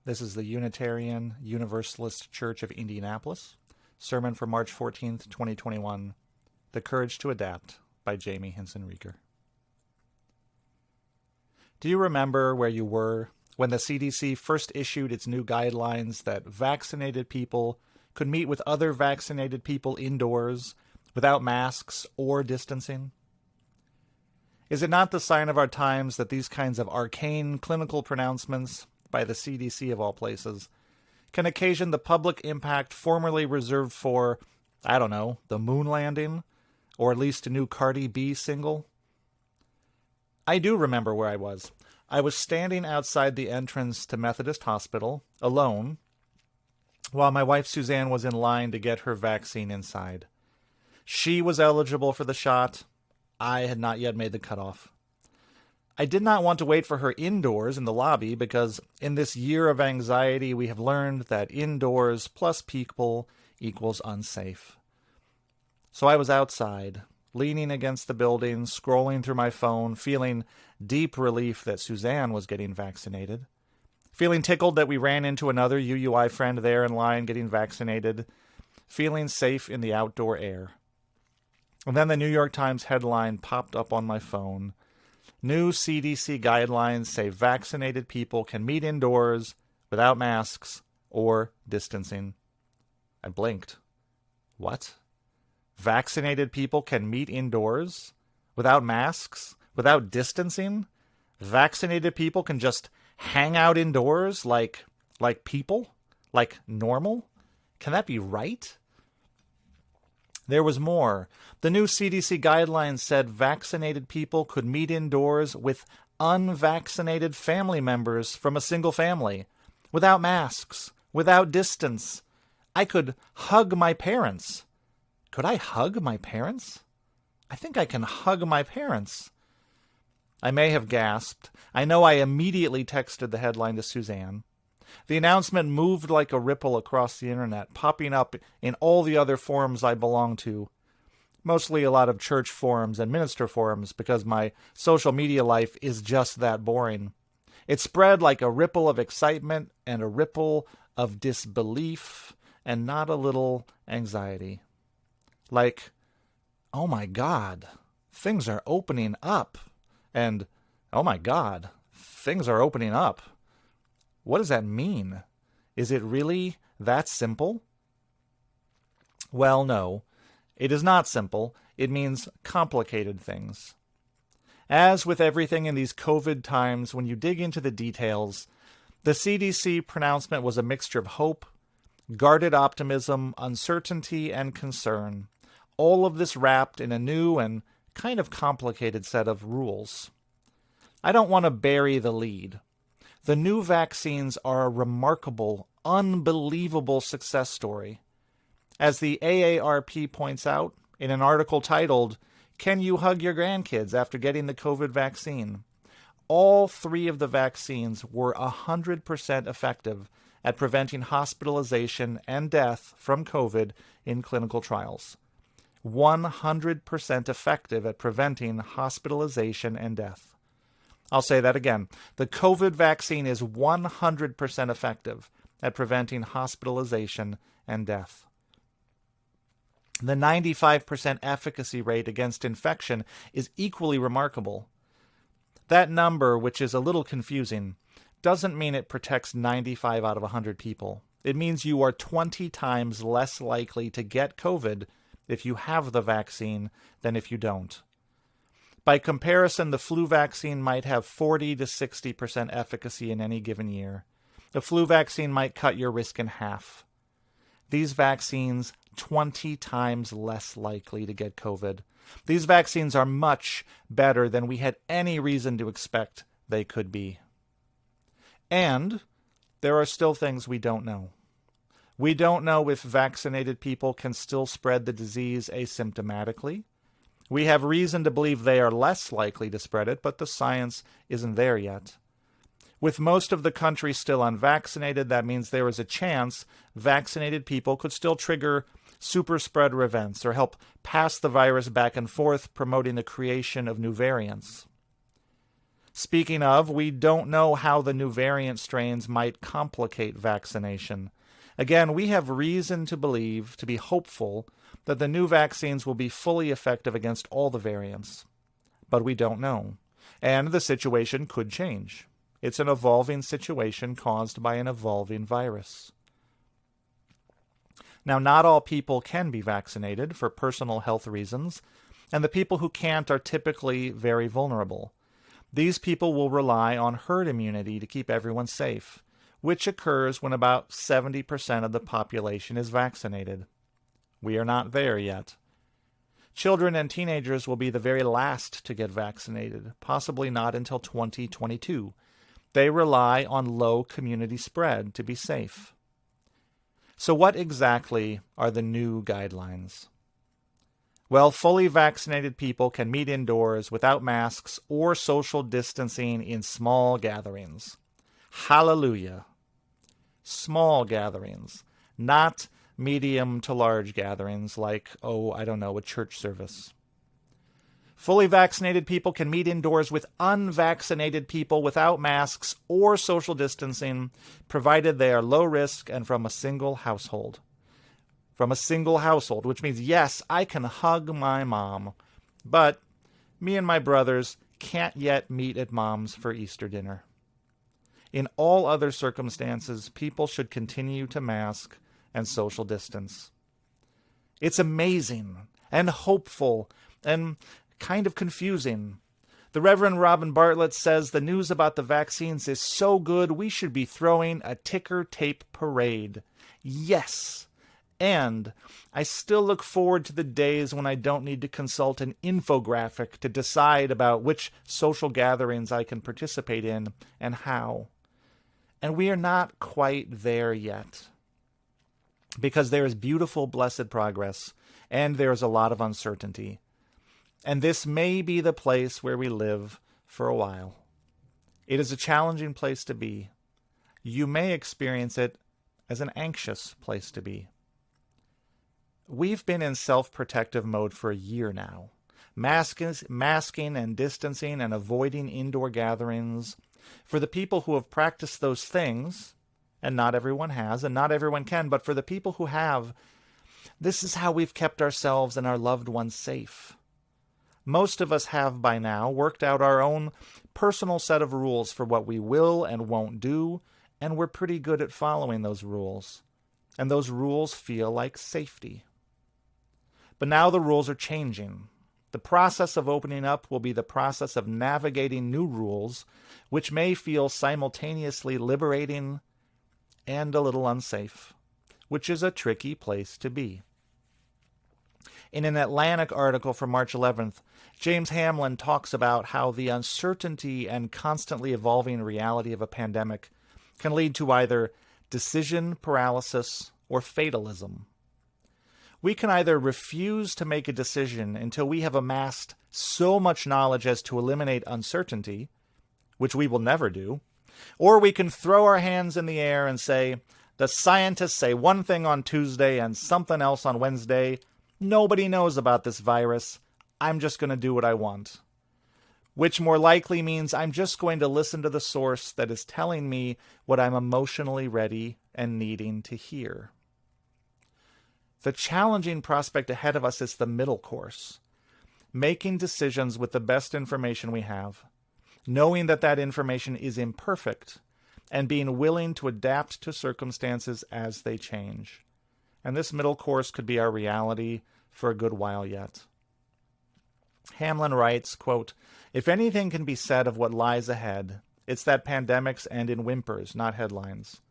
This is the Unitarian Universalist Church of Indianapolis. Sermon for March 14th, 2021. The Courage to Adapt by Jamie Hinson-Rieger. Do you remember where you were when the CDC first issued its new guidelines that vaccinated people could meet with other vaccinated people indoors without masks or distancing? Is it not the sign of our times that these kinds of arcane clinical pronouncements, by the CDC of all places, can occasion the public impact formerly reserved for, the moon landing, or at least a new Cardi B single? I do remember where I was. I was standing outside the entrance to Methodist Hospital, alone, while my wife Suzanne was in line to get her vaccine inside. She was eligible for the shot. I had not yet made the cutoff. I did not want to wait for her indoors in the lobby because in this year of anxiety we have learned that indoors plus people equals unsafe. So I was outside, leaning against the building, scrolling through my phone, feeling deep relief that Suzanne was getting vaccinated, feeling tickled that we ran into another UUI friend there in line getting vaccinated, feeling safe in the outdoor air. And then the New York Times headline popped up on my phone. New CDC guidelines say vaccinated people can meet indoors without masks or distancing. I blinked. What? Vaccinated people can meet indoors without masks, without distancing? Vaccinated people can just hang out indoors like people? Like normal? Can that be right? There was more. The new CDC guidelines said vaccinated people could meet indoors with unvaccinated family members from a single family, without masks, without distance. I could hug my parents. Could I hug my parents? I think I can hug my parents. I may have gasped. I know I immediately texted the headline to Suzanne. The announcement moved like a ripple across the internet, popping up in all the other forums I belong to. Mostly a lot of church forums and minister forums because my social media life is just that boring. It spread like a ripple of excitement and a ripple of disbelief and not a little anxiety. Like, oh my God, things are opening up. And, oh my God, things are opening up. What does that mean? Is it really that simple? Well, no. It is not simple. It means complicated things. As with everything in these COVID times, when you dig into the details, the CDC pronouncement was a mixture of hope, guarded optimism, uncertainty, and concern. All of this wrapped in a new and kind of complicated set of rules. I don't want to bury the lead. The new vaccines are a remarkable, unbelievable success story. As the AARP points out in an article titled, "Can You Hug Your Grandkids After Getting the COVID Vaccine?" all three of the vaccines were 100% effective at preventing hospitalization and death from COVID in clinical trials. 100% effective at preventing hospitalization and death. I'll say that again. The COVID vaccine is 100% effective at preventing hospitalization and death. The 95% efficacy rate against infection is equally remarkable. That number, which is a little confusing, doesn't mean it protects 95 out of 100 people. It means you are 20 times less likely to get COVID if you have the vaccine than if you don't. By comparison, the flu vaccine might have 40 to 60% efficacy in any given year. The flu vaccine might cut your risk in half. These vaccines, 20 times less likely to get COVID. These vaccines are much better than we had any reason to expect they could be. And there are still things we don't know. We don't know if vaccinated people can still spread the disease asymptomatically. We have reason to believe they are less likely to spread it, but the science isn't there yet. With most of the country still unvaccinated, that means there is a chance vaccinated people could still trigger super spreader events or help pass the virus back and forth, promoting the creation of new variants. Speaking of, we don't know how the new variant strains might complicate vaccination. Again, we have reason to believe, to be hopeful, that the new vaccines will be fully effective against all the variants. But we don't know. And the situation could change. It's an evolving situation caused by an evolving virus. Now, not all people can be vaccinated for personal health reasons, and the people who can't are typically very vulnerable. These people will rely on herd immunity to keep everyone safe, which occurs when about 70% of the population is vaccinated. We are not there yet. Children and teenagers will be the very last to get vaccinated, possibly not until 2022. They rely on low community spread to be safe. So what exactly are the new guidelines? Well, fully vaccinated people can meet indoors without masks or social distancing in small gatherings. Hallelujah. Small gatherings, not medium to large gatherings like, a church service. Fully vaccinated people can meet indoors with unvaccinated people without masks or social distancing, provided they are low risk and from a single household. From a single household, which means, yes, I can hug my mom, but me and my brothers can't yet meet at mom's for Easter dinner. In all other circumstances, people should continue to mask and social distance. It's amazing and hopeful and kind of confusing. The Reverend Robin Bartlett says the news about the vaccines is so good we should be throwing a ticker tape parade. Yes. And I still look forward to the days when I don't need to consult an infographic to decide about which social gatherings I can participate in and how. And we are not quite there yet. Because there is beautiful, blessed progress, and there is a lot of uncertainty. And this may be the place where we live for a while. It is a challenging place to be. You may experience it as an anxious place to be. We've been in self-protective mode for a year now. Masking and distancing and avoiding indoor gatherings. For the people who have practiced those things, and not everyone has, and not everyone can, but for the people who have, this is how we've kept ourselves and our loved ones safe. Most of us have by now worked out our own personal set of rules for what we will and won't do, and we're pretty good at following those rules. And those rules feel like safety. But now the rules are changing. The process of opening up will be the process of navigating new rules, which may feel simultaneously liberating and a little unsafe, which is a tricky place to be. In an Atlantic article from March 11th, James Hamlin talks about how the uncertainty and constantly evolving reality of a pandemic can lead to either decision paralysis or fatalism. We can either refuse to make a decision until we have amassed so much knowledge as to eliminate uncertainty, which we will never do, or we can throw our hands in the air and say, the scientists say one thing on Tuesday and something else on Wednesday. Nobody knows about this virus. I'm just going to do what I want. Which more likely means I'm just going to listen to the source that is telling me what I'm emotionally ready and needing to hear. The challenging prospect ahead of us is the middle course. Making decisions with the best information we have, knowing that that information is imperfect, and being willing to adapt to circumstances as they change. And this middle course could be our reality for a good while yet. Hamlin writes, quote, "If anything can be said of what lies ahead, it's that pandemics end in whimpers, not headlines.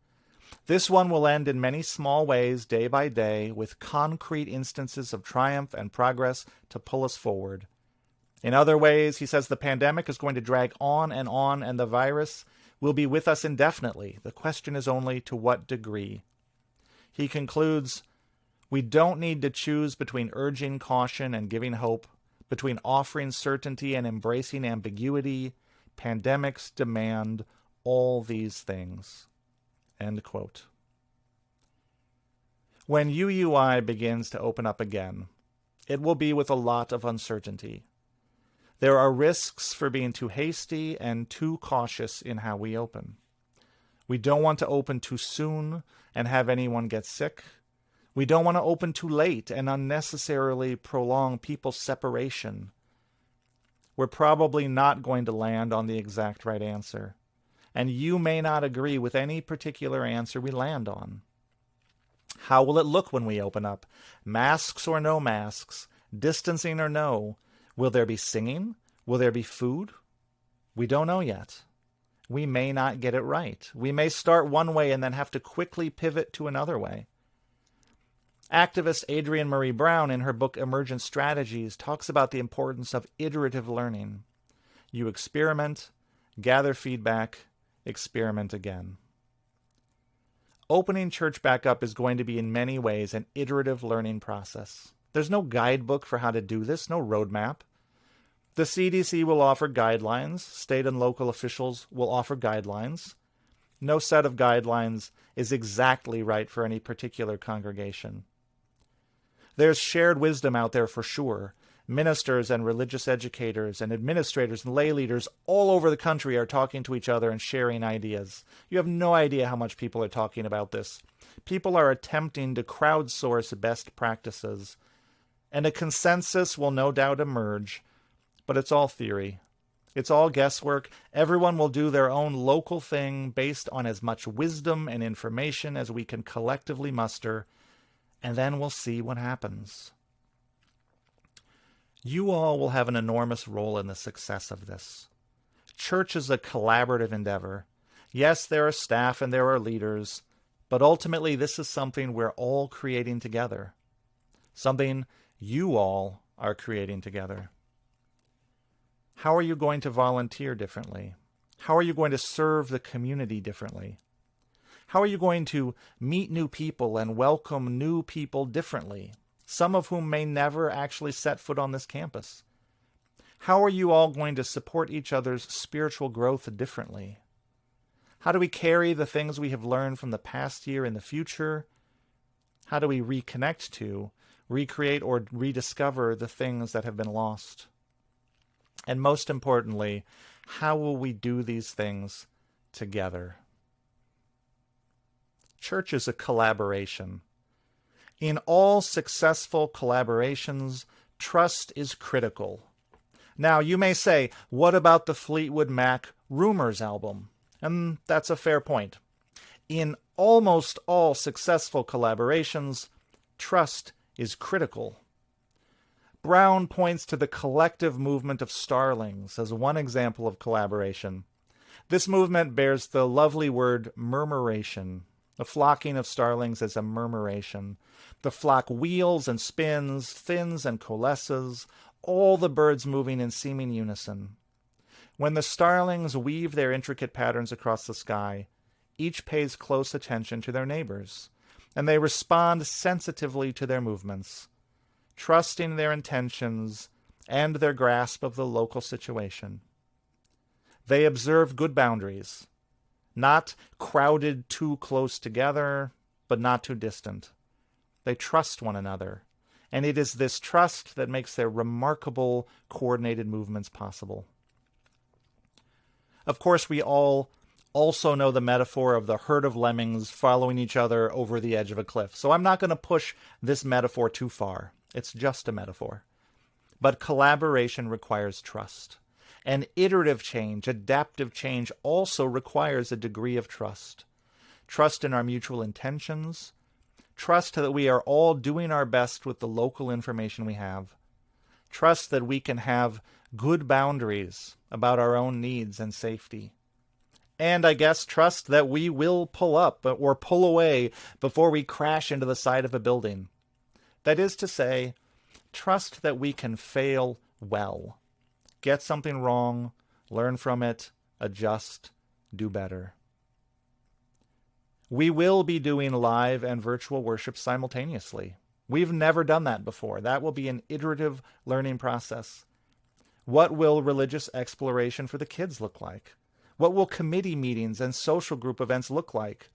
This one will end in many small ways, day by day, with concrete instances of triumph and progress to pull us forward. In other ways, he says, the pandemic is going to drag on, and the virus will be with us indefinitely. The question is only to what degree." He concludes, "We don't need to choose between urging caution and giving hope, between offering certainty and embracing ambiguity. Pandemics demand all these things." End quote. When UUI begins to open up again, it will be with a lot of uncertainty. There are risks for being too hasty and too cautious in how we open. We don't want to open too soon and have anyone get sick. We don't want to open too late and unnecessarily prolong people's separation. We're probably not going to land on the exact right answer, and you may not agree with any particular answer we land on. How will it look when we open up? Masks or no masks? Distancing or no? Will there be singing? Will there be food? We don't know yet. We may not get it right. We may start one way and then have to quickly pivot to another way. Activist Adrienne Maree Brown, in her book Emergent Strategies, talks about the importance of iterative learning. You experiment, gather feedback, experiment again. Opening church back up is going to be in many ways an iterative learning process. There's no guidebook for how to do this, no roadmap. The CDC will offer guidelines. State and local officials will offer guidelines. No set of guidelines is exactly right for any particular congregation. There's shared wisdom out there for sure. Ministers and religious educators and administrators and lay leaders all over the country are talking to each other and sharing ideas. You have no idea how much people are talking about this. People are attempting to crowdsource best practices, and a consensus will no doubt emerge, but it's all theory. It's all guesswork. Everyone will do their own local thing based on as much wisdom and information as we can collectively muster, and then we'll see what happens. You all will have an enormous role in the success of this. Church is a collaborative endeavor. Yes, there are staff and there are leaders, but ultimately this is something we're all creating together. Something you all are creating together. How are you going to volunteer differently? How are you going to serve the community differently? How are you going to meet new people and welcome new people differently, some of whom may never actually set foot on this campus? How are you all going to support each other's spiritual growth differently? How do we carry the things we have learned from the past year in the future? How do we reconnect to, recreate, or rediscover the things that have been lost? And most importantly, how will we do these things together? Church is a collaboration. In all successful collaborations, trust is critical. Now, you may say, what about the Fleetwood Mac Rumors album? And that's a fair point. In almost all successful collaborations, trust is critical. Brown points to the collective movement of starlings as one example of collaboration. This movement bears the lovely word murmuration. The flocking of starlings is a murmuration. The flock wheels and spins, thins and coalesces, all the birds moving in seeming unison. When the starlings weave their intricate patterns across the sky, each pays close attention to their neighbors, and they respond sensitively to their movements, trusting their intentions and their grasp of the local situation. They observe good boundaries, not crowded too close together, but not too distant. They trust one another, and it is this trust that makes their remarkable coordinated movements possible. Of course, we all also know the metaphor of the herd of lemmings following each other over the edge of a cliff, so I'm not going to push this metaphor too far. It's just a metaphor. But collaboration requires trust. And iterative change, adaptive change, also requires a degree of trust. Trust in our mutual intentions. Trust that we are all doing our best with the local information we have. Trust that we can have good boundaries about our own needs and safety. And I guess trust that we will pull up or pull away before we crash into the side of a building. That is to say, trust that we can fail well. Get something wrong, learn from it, adjust, do better. We will be doing live and virtual worship simultaneously. We've never done that before. That will be an iterative learning process. What will religious exploration for the kids look like? What will committee meetings and social group events look like?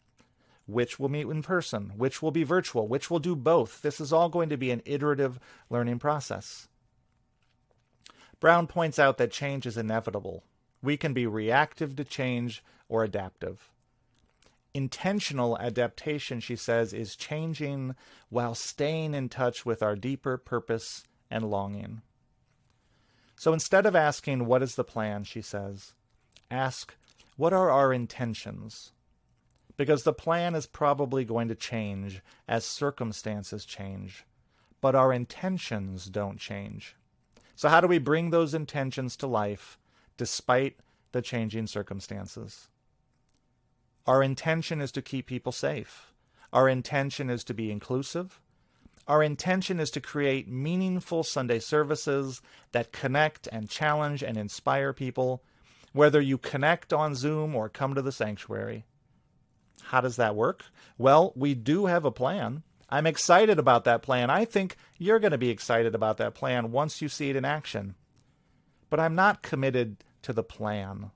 Which will meet in person? Which will be virtual? Which will do both? This is all going to be an iterative learning process. Brown points out that change is inevitable. We can be reactive to change or adaptive. Intentional adaptation, she says, is changing while staying in touch with our deeper purpose and longing. So instead of asking, what is the plan, she says, ask, what are our intentions? Because the plan is probably going to change as circumstances change, but our intentions don't change. So how do we bring those intentions to life despite the changing circumstances? Our intention is to keep people safe. Our intention is to be inclusive. Our intention is to create meaningful Sunday services that connect and challenge and inspire people, whether you connect on Zoom or come to the sanctuary. How does that work? Well, we do have a plan. I'm excited about that plan. I think you're going to be excited about that plan once you see it in action. But I'm not committed to the plan.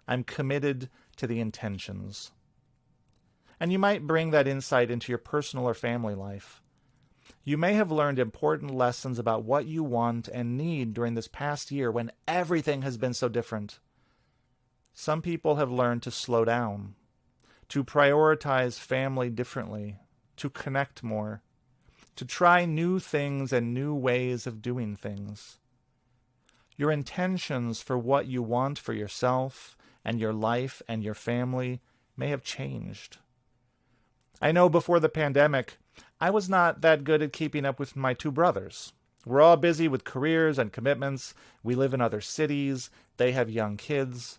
I'm committed to the intentions. And you might bring that insight into your personal or family life. You may have learned important lessons about what you want and need during this past year when everything has been so different. Some people have learned to slow down, to prioritize family differently, to connect more, to try new things and new ways of doing things. Your intentions for what you want for yourself and your life and your family may have changed. I know before the pandemic, I was not that good at keeping up with my two brothers. We're all busy with careers and commitments. We live in other cities. They have young kids.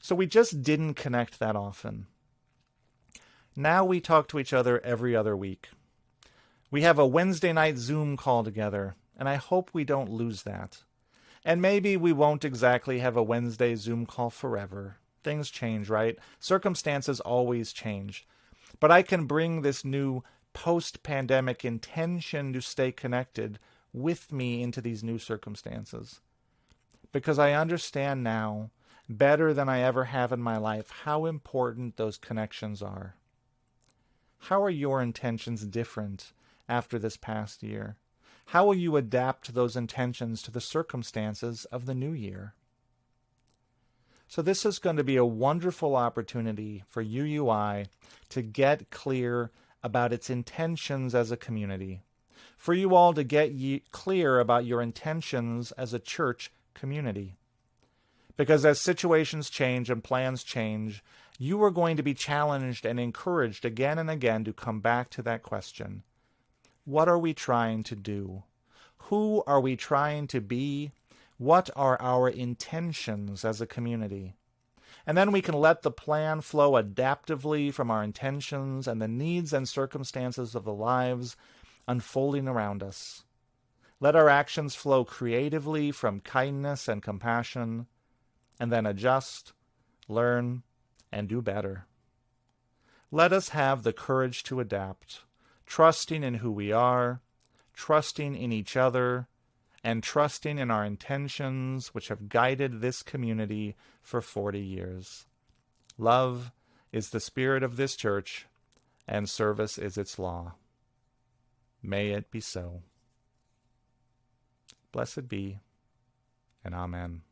So we just didn't connect that often. Now we talk to each other every other week. We have a Wednesday night Zoom call together, and I hope we don't lose that. And maybe we won't exactly have a Wednesday Zoom call forever. Things change, right? Circumstances always change. But I can bring this new post-pandemic intention to stay connected with me into these new circumstances. Because I understand now, better than I ever have in my life, how important those connections are. How are your intentions different after this past year? How will you adapt those intentions to the circumstances of the new year? So this is going to be a wonderful opportunity for UUI to get clear about its intentions as a community, for you all to get clear about your intentions as a church community. Because as situations change and plans change, you are going to be challenged and encouraged again and again to come back to that question. What are we trying to do? Who are we trying to be? What are our intentions as a community? And then we can let the plan flow adaptively from our intentions and the needs and circumstances of the lives unfolding around us. Let our actions flow creatively from kindness and compassion, and then adjust, learn, and do better. Let us have the courage to adapt, trusting in who we are, trusting in each other, and trusting in our intentions which have guided this community for 40 years. Love is the spirit of this church, and service is its law. May it be so. Blessed be, and amen.